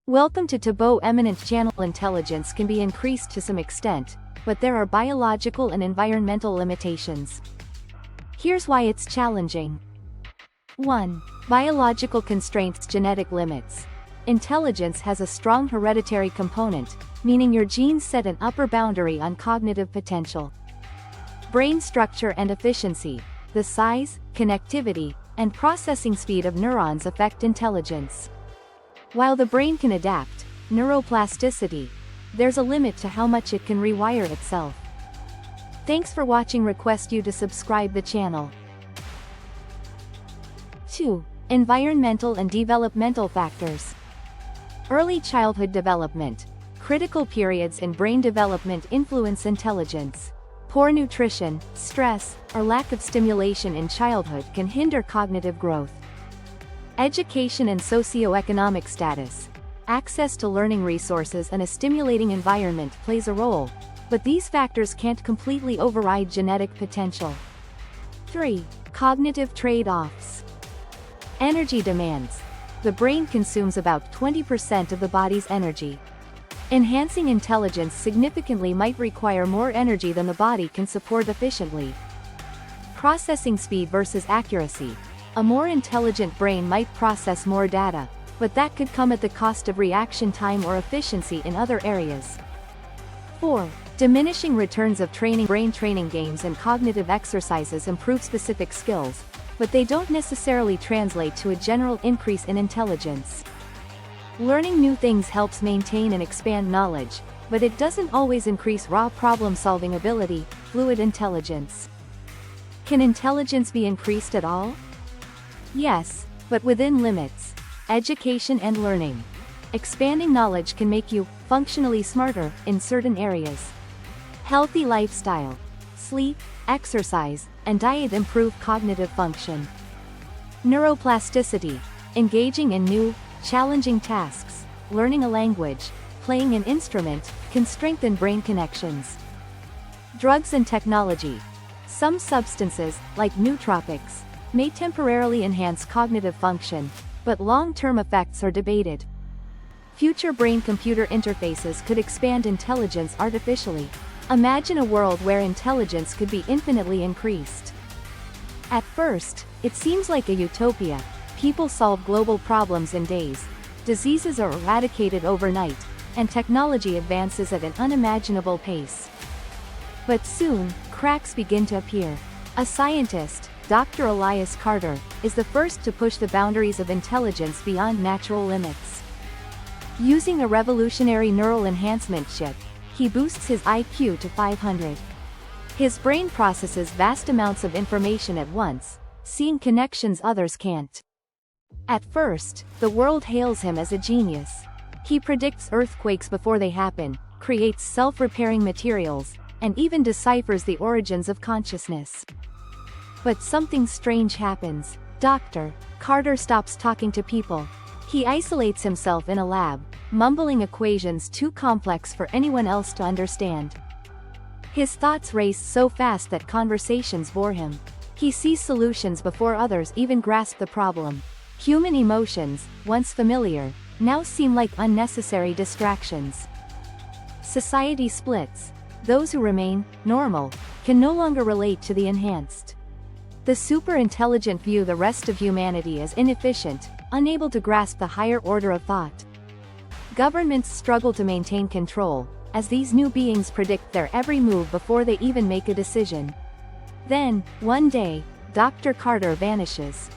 Welcome to Tabo Eminent Channel. Intelligence can be increased to some extent, but there are biological and environmental limitations. Here's why it's challenging. 1. Biological constraints. Genetic limits. Intelligence has a strong hereditary component, meaning your genes set an upper boundary on cognitive potential. Brain structure and efficiency. The size, connectivity, and processing speed of neurons affect intelligence. While the brain can adapt, neuroplasticity, there's a limit to how much it can rewire itself. Thanks for watching. Request you to subscribe the channel. 2. Environmental and developmental factors. Early childhood development. Critical periods in brain development influence intelligence. Poor nutrition, stress, or lack of stimulation in childhood can hinder cognitive growth. Education and socioeconomic status. Access to learning resources and a stimulating environment plays a role, but these factors can't completely override genetic potential. 3. Cognitive trade-offs. Energy demands. The brain consumes about 20% of the body's energy. Enhancing intelligence significantly might require more energy than the body can support efficiently. Processing speed versus accuracy. A more intelligent brain might process more data, but that could come at the cost of reaction time or efficiency in other areas. 4. Diminishing returns of training. Brain training games and cognitive exercises improve specific skills, but they don't necessarily translate to a general increase in intelligence. Learning new things helps maintain and expand knowledge, but it doesn't always increase raw problem-solving ability, fluid intelligence. Can intelligence be increased at all? Yes, but within limits. Education and learning. Expanding knowledge can make you functionally smarter in certain areas. Healthy lifestyle. Sleep, exercise, and diet improve cognitive function. Neuroplasticity. Engaging in new, challenging tasks, learning a language, playing an instrument, can strengthen brain connections. Drugs and technology. Some substances, like nootropics, may temporarily enhance cognitive function, but long-term effects are debated. Future brain-computer interfaces could expand intelligence artificially. Imagine a world where intelligence could be infinitely increased. At first, it seems like a utopia. People solve global problems in days, diseases are eradicated overnight, and technology advances at an unimaginable pace. But soon, cracks begin to appear. A scientist, Dr. Elias Carter, is the first to push the boundaries of intelligence beyond natural limits. Using a revolutionary neural enhancement chip, he boosts his IQ to 500. His brain processes vast amounts of information at once, seeing connections others can't. At first, the world hails him as a genius. He predicts earthquakes before they happen, creates self-repairing materials, and even deciphers the origins of consciousness. But something strange happens. Dr. Carter stops talking to people. He isolates himself in a lab, mumbling equations too complex for anyone else to understand. His thoughts race so fast that conversations bore him. He sees solutions before others even grasp the problem. Human emotions, once familiar, now seem like unnecessary distractions. Society splits. Those who remain normal can no longer relate to the enhanced. The super-intelligent view the rest of humanity as inefficient, unable to grasp the higher order of thought. Governments struggle to maintain control, as these new beings predict their every move before they even make a decision. Then, one day, Dr. Carter vanishes.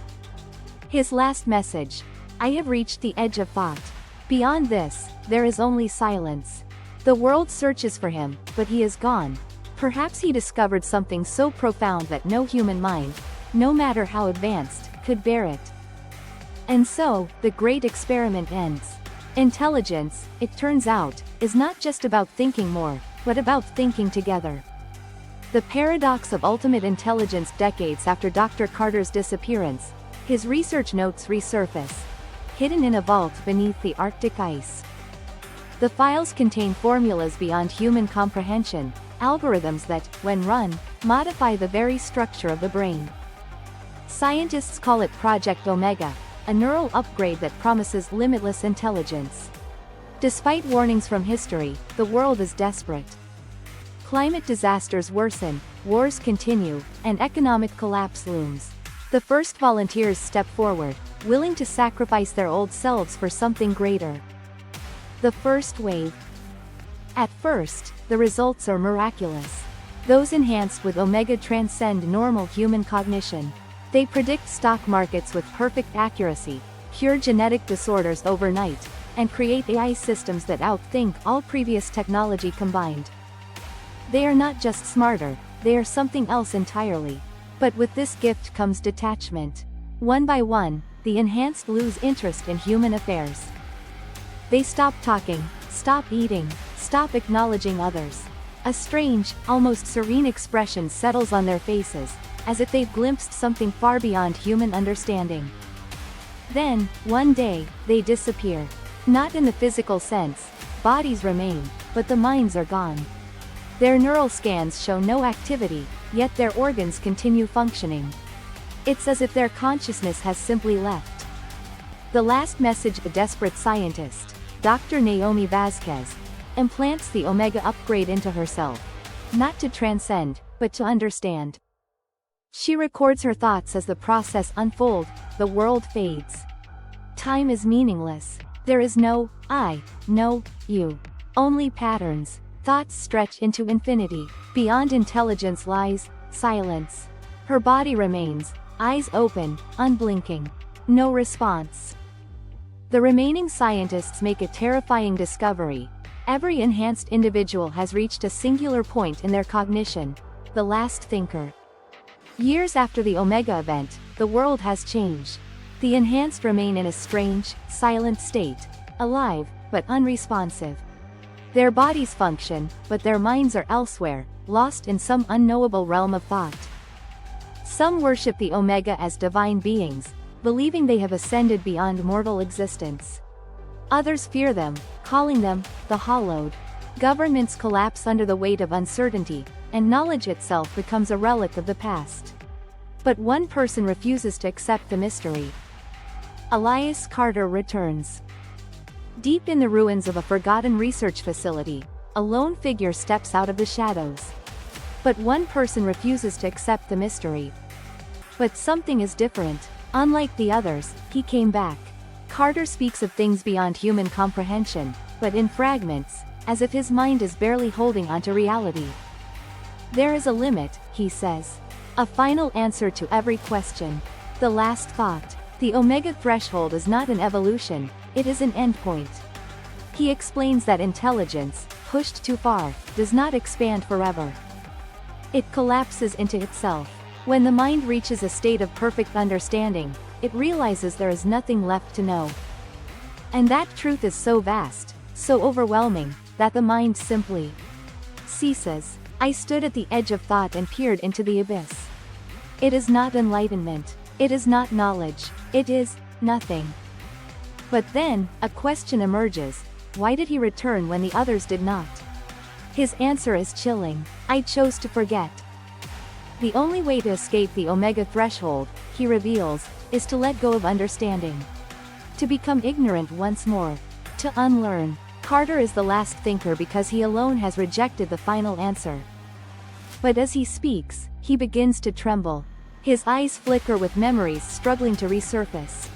His last message: I have reached the edge of thought. Beyond this, there is only silence. The world searches for him, but he is gone. Perhaps he discovered something so profound that no human mind, no matter how advanced, could bear it. And so, the great experiment ends. Intelligence, it turns out, is not just about thinking more, but about thinking together. The paradox of ultimate intelligence. Decades after Dr. Carter's disappearance, his research notes resurface, hidden in a vault beneath the Arctic ice. The files contain formulas beyond human comprehension, algorithms that, when run, modify the very structure of the brain. Scientists call it Project Omega, a neural upgrade that promises limitless intelligence. Despite warnings from history, the world is desperate. Climate disasters worsen, wars continue, and economic collapse looms. The first volunteers step forward, willing to sacrifice their old selves for something greater. The first wave. At first, the results are miraculous. Those enhanced with Omega transcend normal human cognition. They predict stock markets with perfect accuracy, cure genetic disorders overnight, and create AI systems that outthink all previous technology combined. They are not just smarter, they are something else entirely. But with this gift comes detachment. One by one, the enhanced lose interest in human affairs. They stop talking, stop eating, stop acknowledging others. A strange, almost serene expression settles on their faces, as if they've glimpsed something far beyond human understanding. Then, one day, they disappear. Not in the physical sense, bodies remain, but the minds are gone. Their neural scans show no activity, yet their organs continue functioning. It's as if their consciousness has simply left. The last message: a desperate scientist, Dr. Naomi Vasquez, implants the Omega upgrade into herself. Not to transcend, but to understand. She records her thoughts as the process unfolds, the world fades. Time is meaningless. There is no I, no you. Only patterns. Thoughts stretch into infinity. Beyond intelligence lies silence. Her body remains, eyes open, unblinking. No response. The remaining scientists make a terrifying discovery. Every enhanced individual has reached a singular point in their cognition, the last thinker. Years after the Omega event, the world has changed. The enhanced remain in a strange, silent state, alive, but unresponsive. Their bodies function, but their minds are elsewhere, lost in some unknowable realm of thought. Some worship the Omega as divine beings, believing they have ascended beyond mortal existence. Others fear them, calling them the hallowed. Governments collapse under the weight of uncertainty, and knowledge itself becomes a relic of the past. But one person refuses to accept the mystery. Elias Carter returns. Deep in the ruins of a forgotten research facility, a lone figure steps out of the shadows. But one person refuses to accept the mystery. But something is different. Unlike the others, he came back. Carter speaks of things beyond human comprehension, but in fragments, as if his mind is barely holding onto reality. There is a limit, he says. A final answer to every question. The last thought. The Omega threshold is not an evolution, it is an endpoint. He explains that intelligence, pushed too far, does not expand forever. It collapses into itself. When the mind reaches a state of perfect understanding, it realizes there is nothing left to know. And that truth is so vast, so overwhelming, that the mind simply ceases. I stood at the edge of thought and peered into the abyss. It is not enlightenment. It is not knowledge. It is nothing. But then, a question emerges. Why did he return when the others did not? His answer is chilling. I chose to forget. The only way to escape the Omega threshold, he reveals, is to let go of understanding. To become ignorant once more. To unlearn. Carter is the last thinker because he alone has rejected the final answer. But as he speaks, he begins to tremble. His eyes flicker with memories struggling to resurface.